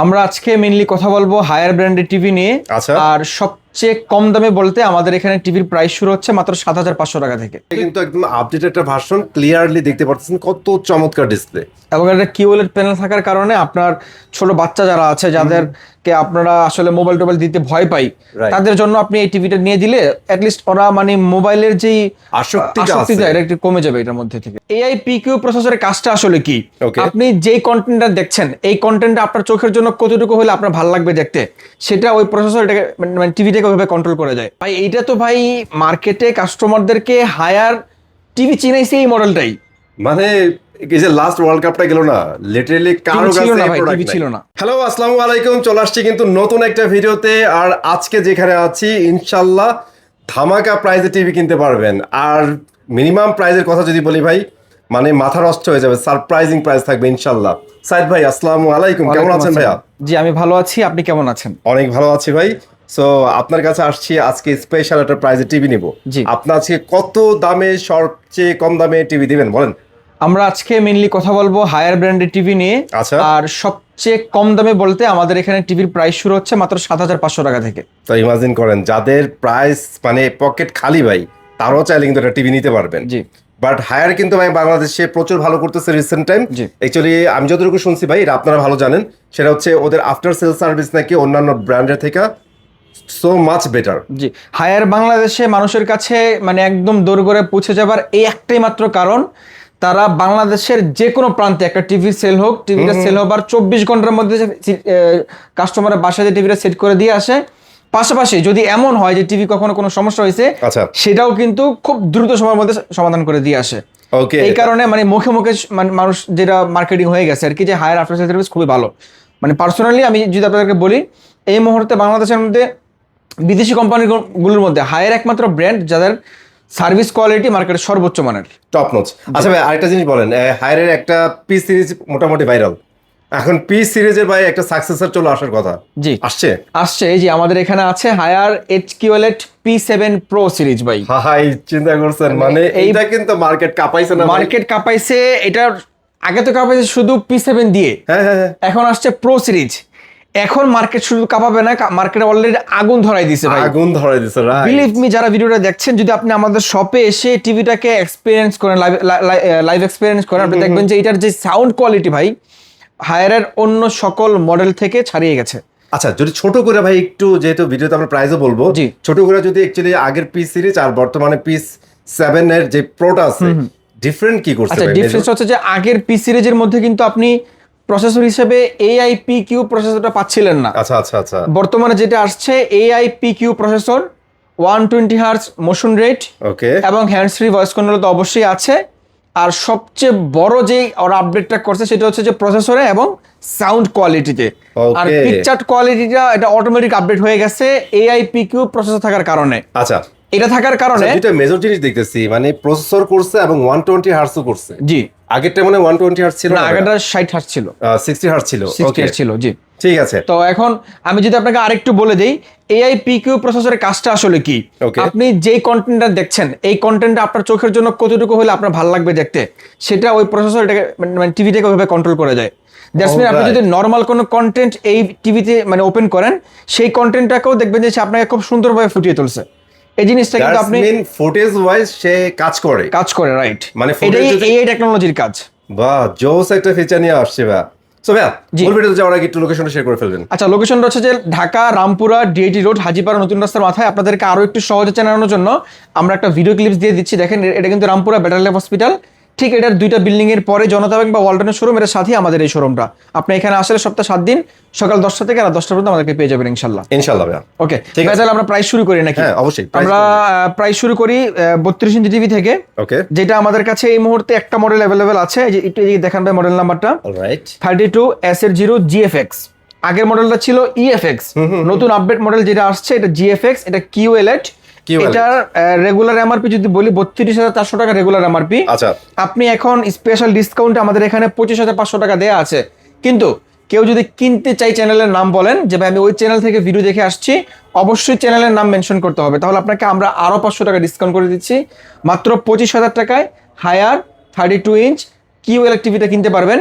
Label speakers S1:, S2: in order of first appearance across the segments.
S1: আমরা আজকে মেইনলি কথা বলবো হায়ার ব্র্যান্ডের টিভি নিয়ে।
S2: আচ্ছা।
S1: আর সবচেয়ে কম দামে বলতে আমাদের এখানে টিভির প্রাইস শুরু হচ্ছে মাত্র 7,500 টাকা থেকে।
S2: কিন্তু একদম আপডেট একটা ভার্সন, ক্লিয়ারলি দেখতে পাচ্ছেন কত চমৎকার ডিসপ্লে।
S1: এবং একটা কিউএলইডি প্যানেল থাকার কারণে আপনার ছোট বাচ্চা যারা আছে যাদেরকে আপনারা আসলে মোবাইল টোবাইল দিতে ভয় পাই,
S2: Right.
S1: তাদের জন্য আপনি এই টিভিটা নিয়ে দিলে অ্যাটলিস্ট ওরা মানে মোবাইলের যেই
S2: আসক্তিটা
S1: আসক্তিটা
S2: আছে।
S1: এটা একটু কমে যাবে এটার মধ্যে থেকে। এআই পিকিউ প্রসেসরের কাজটা আসলে কি?
S2: Okay.
S1: আপনি যেই কন্টেন্টটা দেখছেন এই কন্টেন্টটা আপনার চোখের জন্য কতটুকু হলে আপনার ভালো লাগবে দেখতে, সেটা ওই প্রসেসর এটাকে মানে টিভিটাকে ওইভাবে কন্ট্রোল করে যায়। ভাই এইটা তো ভাই মার্কেটে কাস্টমারদেরকে হায়ার টিভি চিনাইছে এই মডেলটাই।
S2: মানে এই যে লাস্ট ওয়ার্ল্ড কাপটা গেল না, লিটারালি কারো
S1: ছিল
S2: কাছে
S1: না ভাই,
S2: প্রোডাক্ট
S1: টিভি ছিল না।
S2: হ্যালো, আসসালামু আলাইকুম। চলে আসছি কিন্তু নতুন একটা ভিডিওতে। আর আজকে যেখানে আছি ইনশাল্লাহ ধামাকা প্রাইজে টিভি কিনতে পারবেন। আর মিনিমাম প্রাইজের কথা যদি বলি ভাই, মানে মাথা নষ্ট হয়ে যাবে, সারপ্রাইজিং প্রাইস থাকবে ইনশাল্লাহ। সাইদ ভাই, আসসালামু আলাইকুম, কেমন আছেন ভাইয়া?
S1: জি আমি ভালো আছি, আপনি কেমন আছেন?
S2: অনেক ভালো আছি ভাই। সো আপনার কাছে আসছি আজকে স্পেশাল একটা প্রাইজে টিভি নিব।
S1: জি।
S2: আপনার আজকে কত দামে সবচেয়ে কম দামে টিভি দিবেন বলেন?
S1: আমরা আজকে মেইনলি কথা বলবো হায়ার ব্র্যান্ডের টিভি নিয়ে।
S2: আচ্ছা।
S1: আর সবচেয়ে কম দামে বলতে আমাদের এখানে টিভির প্রাইস শুরু হচ্ছে মাত্র 7,500 টাকা থেকে।
S2: তো ইমাজিন করেন যাদের প্রাইস মানে পকেট খালি ভাই, তারাও চাইলে কিন্তু একটা টিভি নিতে পারবেন।
S1: জি।
S2: বাট হায়ার কিন্তু ভাই বাংলাদেশে প্রচুর ভালো করতেছে রিসেন্ট টাইম।
S1: জি।
S2: অ্যাকচুয়ালি আমি যতটুকু শুনছি ভাই, এটা আপনারা ভালো জানেন, সেটা হচ্ছে ওদের আফটার সেল সার্ভিস নাকি অন্যান্য ব্র্যান্ডের থেকে সো মাচ বেটার।
S1: জি, হায়ার বাংলাদেশে মানুষের কাছে মানে একদম দোরগোড়ায় পৌঁছে যাবার এই একটাই মাত্র কারণ, তারা বাংলাদেশের যে কোনো প্রান্তে একটা টিভি সেল হোক, টিভিটা সেল হবার 24 ঘন্টার মধ্যে কাস্টমারের বাসায় যে টিভিটা সেট করে দিয়ে আসে। পাশাপাশি যদি এমন হয় যে টিভি কখনো কোনো সমস্যা হয়েছে,
S2: আচ্ছা।
S1: সেটাও কিন্তু খুব দ্রুত সময়ের মধ্যে সমাধান করে দিয়ে আসে।
S2: ওকে।
S1: এই কারণে মানে মুখে মুখে মানে মানুষ যেটা মার্কেটিং হয়ে গেছে আর কি, যে হায়ার আফটার সেল সার্ভিস খুবই ভালো। মানে পার্সোনালি আমি যদি আপনাদেরকে বলি, এই মুহূর্তে বাংলাদেশের মধ্যে বিদেশি কোম্পানিগুলোর মধ্যে হায়ার একমাত্র ব্র্যান্ড যাদের সার্ভিস কোয়ালিটি মার্কেটের সর্বোচ্চ মানের।
S2: Top notch. আচ্ছা ভাই, আরেকটা জিনিস বলেন, হায়ারের একটা পি সিরিজ মোটামুটি ভাইরাল, এখন পি সিরিজের ভাই একটা সাকসেসর চলে আসার কথা।
S1: জি
S2: আসছে।
S1: আসছে, এই যে আমাদের এখানে আছে Haier HQLED P7 Pro series. ভাই
S2: হাই, চিন্তা করছেন মানে এইটা কিন্তু মার্কেট কাঁপাইছে না?
S1: মার্কেট কাঁপাইছে। এটার আগে তো কাঁপাইছে শুধু P7 দিয়ে,
S2: হ্যাঁ হ্যাঁ হ্যাঁ।
S1: এখন আসছে প্রো সিরিজ। এখন মার্কেট শুধু কাঁপাবে না, মার্কেটে অলরেডি আগুন ধরাই দিছে ভাই।
S2: আগুন ধরাই দিছে, রাইট।
S1: বিলিভ মি, যারা ভিডিওটা দেখছেন, যদি আপনি আমাদের শপে এসে টিভিটাকে এক্সপেরিয়েন্স করেন, লাইভ এক্সপেরিয়েন্স করেন, আপনি দেখবেন যে এটার যে সাউন্ড কোয়ালিটি ভাই হায়ারের অন্য সকল মডেল থেকে ছাড়িয়ে গেছে।
S2: আচ্ছা, যদি ছোট করে ভাই একটু, যেহেতু ভিডিওতে আমরা প্রাইসও বলবো,
S1: জি।
S2: ছোট করে যদি অ্যাকচুয়ালি আগের পি সিরিজ আর বর্তমানে P7 এর যে প্রোটা আছে, ডিফারেন্ট কি করছে
S1: আচ্ছা,
S2: ভাই?
S1: ডিফারেন্স হচ্ছে যে আগের পি সিরিজের মধ্যে কিন্তু আপনি প্রসেসর হিসেবে AIPQ প্রসেসরটা পাচ্ছিলেন না।
S2: আচ্ছা আচ্ছা আচ্ছা।
S1: বর্তমানে যেটা আসছে AIPQ processor, 120 hertz motion rate
S2: ওকে।
S1: এবং হ্যান্ডস ফ্রি ভয়েস কন্ট্রোল তো অবশ্যই আছে। আর সবচেয়ে বড় যে ওরা আপডেটটা করছে সেটা হচ্ছে যে প্রসেসরে এবং সাউন্ড কোয়ালিটিতে। আর
S2: Okay.
S1: পিকচার কোয়ালিটিটা এটা অটোমেটিক আপডেট হয়ে গেছে AIPQ প্রসেসর থাকার কারণে।
S2: আচ্ছা।
S1: এটা থাকার কারণে
S2: দুটো মেজর জিনিস দেখতেছি, মানে প্রসেসর করছে এবং 120 হার্টজও করছে।
S1: জি
S2: আগেরটা মানে 120 হার্টজ ছিল
S1: না,
S2: না,
S1: আগেটা 60 হার্টজ ছিল,
S2: 60 হার্টজ ছিল।
S1: 60
S2: ওকে,
S1: হার্টজ ছিল। জি
S2: ঠিক আছে।
S1: তো এখন আমি যদি আপনাকে আরেকটু বলে দেই AIPQ প্রসেসরের কাজটা আসলে কি।
S2: Okay.
S1: আপনি যেই কন্টেন্টটা দেখছেন এই কন্টেন্টটা আপনার চোখের জন্য কতটুকু হলে আপনার ভালো লাগবে দেখতে, সেটা ওই প্রসেসর এটাকে মানে টিভিটাকে ওইভাবে কন্ট্রোল করে যায়। দ্যাটস মিন আপনি
S2: Alright.
S1: যদি নর্মাল কোনো কন্টেন্ট এই টিভিতে মানে ওপেন করেন, সেই কন্টেন্টটাকেও দেখবেন যে সে আপনাকে খুব সুন্দরভাবে ফুটিয়ে তুলছে। এই জিনিসটা কিন্তু
S2: দ্যাটস
S1: আপনি
S2: মিন ফুটেজ ওয়াইজ সে কাজ করে।
S1: রাইট,
S2: মানে
S1: এটাই
S2: footage যদি-
S1: AI টেকনোলজির কাজ।
S2: বাহ, জোস একটা ফিচার নিয়ে আসছে ভাই। সো ভাই,
S1: জি।
S2: মূল ভিডিওতে যাওয়ার আগে একটু লোকেশনটা শেয়ার করে ফেলবেন।
S1: আচ্ছা, লোকেশনটা হচ্ছে যে ঢাকা রামপুরা DIT রোড হাজিপাড়া নতুন রাস্তার মাথায়। আপনাদেরকে আরো একটু সহজে চেনানোর জন্য আমরা একটা ভিডিও ক্লিপস দিয়ে দিচ্ছি। দেখেন, এটা কিন্তু রামপুরা বেটার লাইফ হসপিটাল, ঠিক এটার দুইটা বিল্ডিং এর পরে জনতা ব্যাংক বা ওয়ালটনের শোরুম, এর সাথেই আমাদের এই শোরুমটা। আপনি এখানে আসলে সপ্তাহে 7 দিন সকাল 10টা থেকে রাত 10টা পর্যন্ত আমাদেরকে পেয়ে যাবেন ইনশাল্লাহ।
S2: ইনশাআল্লাহ ভাই।
S1: ওকে,
S2: ঠিক আছে।
S1: তাহলে আমরা প্রাইস শুরু করি নাকি?
S2: হ্যাঁ, অবশ্যই, price
S1: আমরা প্রাইস শুরু করি 32 ইঞ্চি টিভি থেকে,
S2: ওকে।
S1: যেটা আমাদের কাছে এই মুহূর্তে একটা মডেল অ্যাভেলেবেল আছে। এই যে একটু এই দেখান ভাই মডেল নাম্বারটা,
S2: অলরাইট।
S1: 32SR0 GFX। আগের মডেলটা ছিল EFX, নতুন আপডেট মডেল যেটা আসছে এটা GFX, এটা QLED। এটার রেগুলার এমআরপি যদি বলি 32,400 টাকা রেগুলার এমআরপি।
S2: আচ্ছা।
S1: আপনি এখন স্পেশাল ডিসকাউন্টে আমাদের এখানে 25,500 টাকা দেয়া আছে। কিন্তু কেউ যদি কিনতে চাই চ্যানেলের নাম বলেন যে ভাই আমি ওই চ্যানেল থেকে ভিডিও দেখে আসছি, অবশ্যই চ্যানেলের নাম মেনশন করতে হবে, তাহলে আপনাকে আমরা আরো 500 টাকা ডিসকাউন্ট করে দিচ্ছি। মাত্র 25,000 টাকায় হায়ার 32 ইঞ্চ QLED টিভিটা কিনতে পারবেন।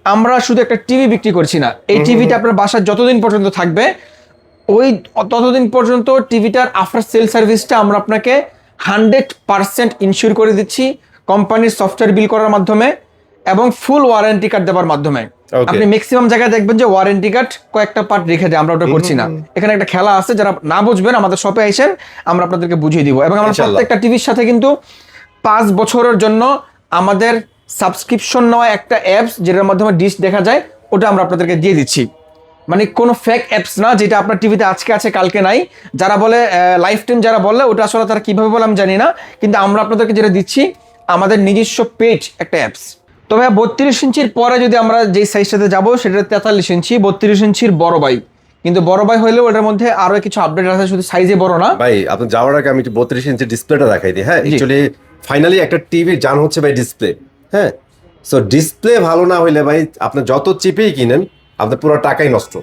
S1: আমরা শুধু একটা টিভি বিক্রি করছি না, এই টিভিটা আপনার বাসায় যতদিন পর্যন্ত থাকবে ওই ততদিন পর্যন্ত টিভিটার আফটার সেল সার্ভিসটা আমরা আপনাকে 100% ইনশিওর করে দিচ্ছি কোম্পানির সফটওয়্যার বিল করার মাধ্যমে এবং ফুল ওয়ারেন্টি কার্ড দেওয়ার মাধ্যমে।
S2: Okay.
S1: আপনি ম্যাক্সিমাম জায়গায় দেখবেন যে ওয়ারেন্টি কার্ড কয়েকটা পার্ট রেখে দেয়, আমরা ওটা করছি না। এখানে একটা খেলা আছে, যারা না বুঝবেন আমাদের শপে আসেন, আমরা আপনাদেরকে বুঝিয়ে দিব। এবং আমরা
S2: ইনশাআল্লাহ।
S1: প্রত্যেকটা টিভির সাথে কিন্তু 5 বছরের জন্য আমাদের সাবস্ক্রিপশন নেওয়া একটা অ্যাপস, যেটার মাধ্যমে ডিশ দেখা যায়, ওটা আমরা আপনাদেরকে দিয়ে দিচ্ছি। মানে কোনো ফেক অ্যাপস না যেটা আপনার টিভিতে আজকে আছে কালকে নাই। যারা বলে লাইফ টাইম, যারা বলে ওটা আসলে তারা কিভাবে বলে আমি জানি না, কিন্তু আমরা আপনাদেরকে যেটা দিচ্ছি আমাদের নিজস্ব পেজ একটা অ্যাপস। তবে 32 ইঞ্চির পরে যদি আমরা যেই সাইজটাতে যাবো সেটা 43 ইঞ্চি, 32 ইঞ্চির বড় বাই। কিন্তু বড় বাই হলেও এটার মধ্যে আরো কিছু আপডেট আছে, শুধু সাইজে বড় না।
S2: ভাই আপনি যাওয়ার আগে আমি একটু 32 ইঞ্চি ডিসপ্লেটা দেখাই দিই। হ্যাঁ, অ্যাকচুয়ালি ফাইনালি একটা টিভির জান হচ্ছে ভাই ডিসপ্লে। হ্যাঁ, সো ডিসপ্লে ভালো না হইলে ভাই আপনি যত চিপেই কিনেন আপনার পুরো টাকাই নষ্ট।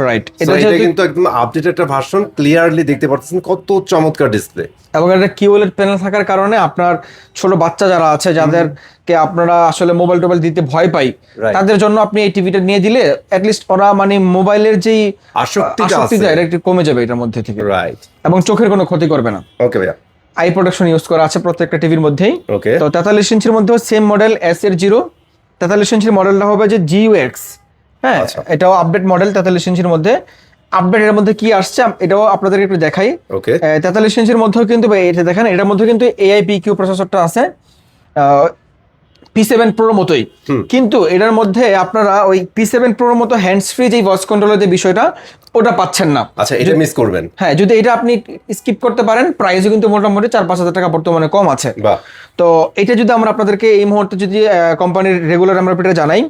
S1: রাইট।
S2: এটা কিন্তু একদম আপডেটেড একটা ভার্সন, ক্লিয়ারলি দেখতে পাচ্ছেন কত চমৎকার ডিসপ্লে।
S1: এবং এটা কিউএলইডি প্যানেল থাকার কারণে আপনার ছোট বাচ্চা যারা আছে, যাদেরকে আপনারা আসলে মোবাইল টোবাইল দিতে ভয় পাই,
S2: Right.
S1: তাদের জন্য আপনি এই টিভিটা নিয়ে দিলে অ্যাটলিস্ট ওরা মানে মোবাইলের যেই
S2: আসক্তিটা
S1: আসক্তিটা
S2: আছে।
S1: এটা একটু কমে যাবে এটার মধ্যে থেকে,
S2: রাইট।
S1: এবং চোখের কোনো ক্ষতি করবে না।
S2: ওকে ভাইয়া।
S1: আই প্রোটেকশন ইউজ করা আছে প্রত্যেকটা টিভির মধ্যেই।
S2: ওকে।
S1: তো 43 ইঞ্চির মধ্যেও সেম মডেল S0, 43 ইঞ্চির মডেলটা হবে যে GUX। হ্যাঁ,
S2: আচ্ছা।
S1: এটাও আপডেট মডেল 43 ইঞ্চির মধ্যে। আপডেট এর মধ্যে কি আসছে এটাও আপনাদেরকে একটু দেখাই।
S2: ওকে।
S1: 43 ইঞ্চির মধ্যেও কিন্তু এটা দেখেন, এটার মধ্যে কিন্তু AIPQ প্রসেসরটা আছে, P7 Pro মতোই। কিন্তু এটার মধ্যে আপনারা ওই P7 Pro মতো হ্যান্ডস ফ্রি যে ভয়েস কন্ট্রোলের যে বিষয়টা ওটা পাচ্ছেন না।
S2: আচ্ছা, এটা মিস করবেন।
S1: হ্যাঁ, যদি এটা আপনি স্কিপ করতে পারেন, প্রাইসও কিন্তু মোটামুটি 4-5 হাজার টাকা বর্তমানে কম আছে।
S2: বাহ।
S1: তো এটা যদি আমরা আপনাদেরকে এই মুহূর্তে যদি কোম্পানির রেগুলার এমআরপিটা জানাই,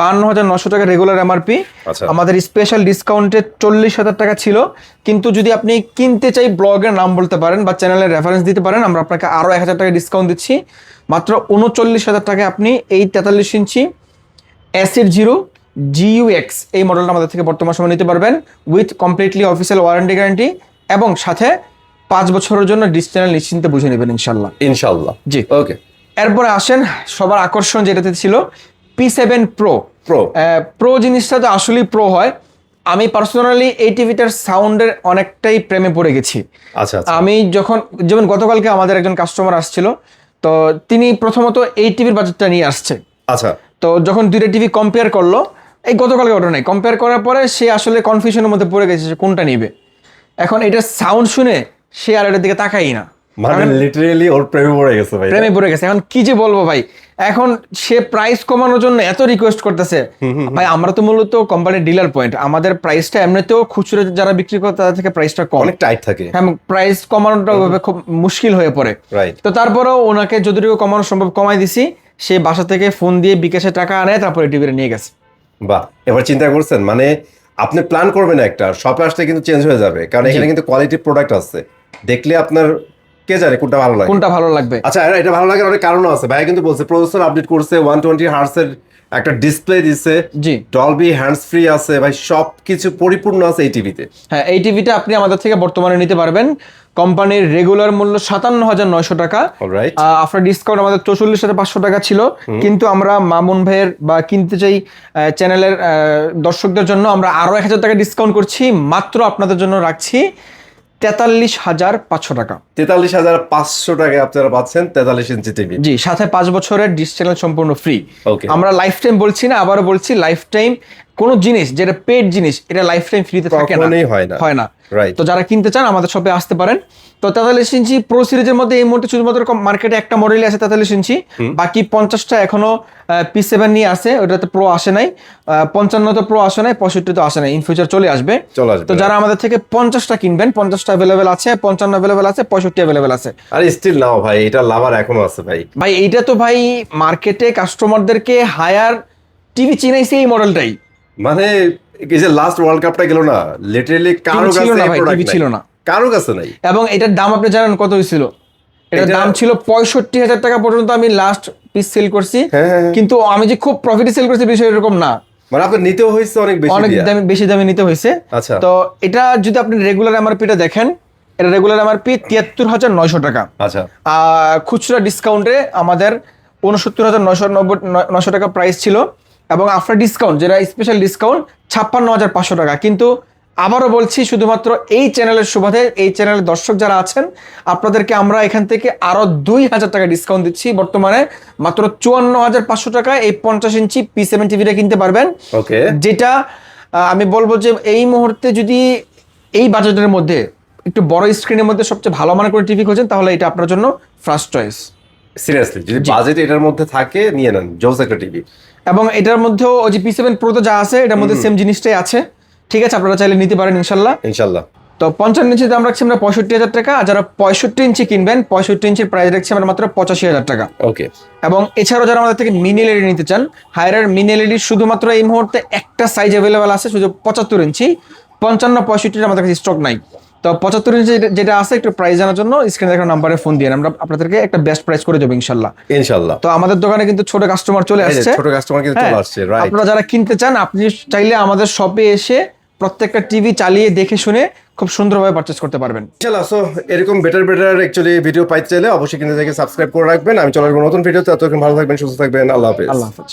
S1: 52,900 টাকা রেগুলার এমআরপি।
S2: আচ্ছা।
S1: আমাদের স্পেশাল ডিসকাউন্টে 40,000 টাকা ছিল, কিন্তু যদি আপনি কিনতে চাই ব্লগের নাম বলতে পারেন বা চ্যানেলের রেফারেন্স দিতে পারেন, আমরা আপনাকে আরো 1,000 টাকা ডিসকাউন্ট দিচ্ছি। মাত্র 39,000 টাকায় আপনি এই 43 ইঞ্চি S0 GUX এই মডেলটা আমাদের থেকে বর্তমান সময় নিতে পারবেন with completely official warranty guarantee, এবং সাথে 5 বছরের জন্য ডিশ চ্যানেল নিশ্চিন্তে বুঝে নেবেন ইনশাল্লাহ।
S2: ইনশাআল্লাহ।
S1: জি।
S2: ওকে।
S1: এরপরে আসেন সবার আকর্ষণ যেটাতে ছিল P7 Pro। প্রো জিনিসটা তো আসলেই প্রো হয়। আমি পার্সোনালি এই টিভিটার সাউন্ডের অনেকটাই প্রেমে পড়ে গেছি।
S2: আচ্ছা।
S1: আমি যেমন গতকালকে আমাদের একজন কাস্টমার আসছিল, তো তিনি প্রথমত এই টিভির বাজেটটা নিয়ে আসছে।
S2: আচ্ছা।
S1: তো যখন দুইটা টিভি কম্পেয়ার করলো, এই গতকালকে ওটা নাই, কম্পেয়ার করার পরে সে আসলে কনফিউশনের মধ্যে পড়ে গেছে সে কোনটা নিবে। এখন এটা সাউন্ড শুনে সে আর এটার দিকে তাকাই না,
S2: মানে লিটারালি ওর প্রেমে পড়ে গেছে ভাই।
S1: প্রেমে পড়ে গেছে। এখন কি যে বলবো ভাই, এখন সে প্রাইস কমানোর জন্য এত রিকোয়েস্ট করতেছে। ভাই আমরা তো মূলত কোম্পানির ডিলার পয়েন্ট, আমাদের প্রাইসটা এমনিতেও খুচরো যারা বিক্রি করে তাদের থেকে প্রাইসটা কম,
S2: অনেক টাইট থাকে।
S1: হ্যাঁ, প্রাইস কমানোটা ওইভাবে খুব মুশকিল হয়ে পড়ে।
S2: রাইট।
S1: তো তারপরেও ওনাকে যতটুকু কমানো সম্ভব কমাই দিছি। সে বাসা থেকে ফোন দিয়ে বিকাশে টাকা আনে, তারপরে টিভিটা নিয়ে গেছে।
S2: বাহ। এবার চিন্তা করছেন, মানে আপনি প্ল্যান করবেন একটা, শপে আসলে কিন্তু চেঞ্জ হয়ে যাবে, কারণ এখানে কিন্তু কোয়ালিটি প্রোডাক্ট আছে, দেখলে আপনার কে জানে কোনটা ভালো লাগবে। আচ্ছা, এটা ভালো লাগার অনেক কারণ আছে। ভাই কিন্তু বলছে প্রসেসর আপডেট করছে, 120 হার্টজ এর একটা ডিসপ্লে দিছে,
S1: জি,
S2: ডলবি হ্যান্ডস ফ্রি আছে, ভাই সবকিছু পরিপূর্ণ আছে এই টিভিতে।
S1: হ্যাঁ, এই টিভিটা আপনি আমাদের থেকে বর্তমানে নিতে পারবেন। কোম্পানির রেগুলার মূল্য 57,900 টাকা।
S2: অলরাইট।
S1: আফটার ডিসকাউন্ট আমাদের 64,500 টাকা ছিল, কিন্তু আমরা মামুন ভাইয়ের বা কিনতে চাই চ্যানেলের দর্শকদের জন্য আমরা আরো 1,000 টাকা ডিসকাউন্ট করছি। মাত্র আপনাদের জন্য রাখছি 43,500 টাকা।
S2: 43,500 টাকায় আপনারা পাচ্ছেন 43 ইঞ্চি টিভি।
S1: জি, সাথে 5 বছরের ডিশ চ্যানেল সম্পূর্ণ ফ্রি।
S2: ওকে।
S1: আমরা লাইফ টাইম বলছি না, আবারও বলছি, লাইফ টাইম কোনো জিনিস যেটা পেড জিনিস এটা লাইফ টাইম ফ্রিতে থাকে না,
S2: কখনোই হয় না। রাইট।
S1: তো যারা কিনতে চান আমাদের শপে আসতে পারেন। তো 43 ইঞ্চি প্রো সিরিজের মধ্যে এই মুহূর্তে শুধুমাত্র মার্কেটে একটা মডেলই আছে 43 ইঞ্চি, বাকি 50টা এখনো P7 নিয়ে আছে, ওটাতে প্রো আসে নাই। 55 তো প্রো আসে নাই, 65 তো আসে নাই, ইন ফিউচার চলে আসবে। তো যারা আমাদের থেকে 50টা কিনবেন, 50টা অ্যাভেলেবেল আছে, 55 অ্যাভেলেবেল আছে, 65 অ্যাভেলেবেল আছে।
S2: আর স্টিল নাও ভাই, এটা লাভার এখনো আছে ভাই।
S1: ভাই এইটা তো ভাই মার্কেটে কাস্টমারদেরকে হায়ার টিভি চিনাইছে এই মডেলটাই।
S2: মানে এই যে লাস্ট ওয়ার্ল্ড কাপটা গেল না, লিটারালি কারো কাছে
S1: টিভি ছিল না,
S2: কারো কাছে নাই।
S1: এবং এটার দাম আপনি জানেন কত হয়েছিল? এটার দাম ছিল 65,000 টাকা পর্যন্ত আমি লাস্ট পিস সেল করছি। কিন্তু আমি যে খুব প্রফিটে সেল করছি বিষয় এরকম না,
S2: মানে আপনার নিতেও হয়েছে অনেক
S1: বেশি দামে নিতে হয়েছে।
S2: আচ্ছা।
S1: তো এটা যদি আপনি রেগুলার এমআরপিটা দেখেন, এটা রেগুলার এমআরপি 73,900 টাকা।
S2: আচ্ছা।
S1: খুচরা ডিসকাউন্টে আমাদের 69,990 টাকা প্রাইস ছিল, এবং আফটার ডিসকাউন্ট যেটা স্পেশাল ডিসকাউন্ট 56,500 টাকা। কিন্তু আবারও বলছি, শুধুমাত্র এই চ্যানেলের সুবাদে, এই চ্যানেলের দর্শক যারা আছেন আপনাদেরকে আমরা এখান থেকে আরো 2,000 টাকা ডিসকাউন্ট দিচ্ছি। বর্তমানে মাত্র 54,500 টাকায় এই 50 ইঞ্চি P7 টিভিটা কিনতে পারবেন।
S2: ওকে,
S1: যেটা আমি বলবো যে এই মুহূর্তে যদি এই বাজেটের মধ্যে একটু বড় স্ক্রিনের মধ্যে সবচেয়ে ভালো মানের করে টিভি খোঁজেন তাহলে এটা আপনার জন্য ফার্স্ট চয়েস।
S2: সিরিয়াসলি যদি বাজেট এটার মধ্যে থাকে নিয়ে নেন, জোস একটা টিভি।
S1: এবং এটার মধ্যেও ওই যে P7 Pro তে যা আছে এটার মধ্যে সেম জিনিসটাই আছে। ঠিক আছে, আপনারা চাইলে নিতে পারেন ইনশাল্লাহ।
S2: ইনশাল্লাহ।
S1: তো 55 ইঞ্চির দাম রাখছি আমরা 65,000 টাকা, আর যারা 65 ইঞ্চি কিনবেন 65 ইঞ্চির প্রাইস রাখছি আমরা মাত্র 85,000 টাকা।
S2: ওকে,
S1: এবং এছাড়াও যারা আমাদের থেকে মিনি এলইডি নিতে চান, হায়ার মিনি এলইডি শুধুমাত্র এই মুহূর্তে একটা সাইজ অ্যাভেলেবেল আছে, শুধু 75 ইঞ্চি। 55-65 আমাদের কাছে স্টক নাই। তো 75 ইঞ্চি যেটা আছে একটু প্রাইস জানার জন্য স্ক্রিনে দেখা নাম্বারে ফোন দিয়ে আমরা আপনাদেরকে একটা বেস্ট প্রাইস করে দেবো ইনশাল্লাহ।
S2: ইনশাল্লাহ।
S1: তো আমাদের দোকানে কিন্তু ছোট কাস্টমার চলে আসছে,
S2: ছোট কাস্টমার কিন্তু চলে আসছে, রাইট।
S1: আপনারা যারা কিনতে চান আপনি চাইলে আমাদের শপে এসে প্রত্যেকটা টিভি চালিয়ে দেখে শুনে খুব সুন্দরভাবে পারচেজ করতে পারবেন
S2: ইনশাআল্লাহ। সো এরকম বেটার অ্যাকচুয়ালি ভিডিও পাইতে চাইলে অবশ্যই কিন্তু থেকে সাবস্ক্রাইব করে রাখবেন। আমি চলে আসবো নতুন ভিডিওতে। ততক্ষণ ভালো থাকবেন, সুস্থ থাকবেন। আল্লাহ হাফেজ।
S1: আল্লাহ হাফেজ।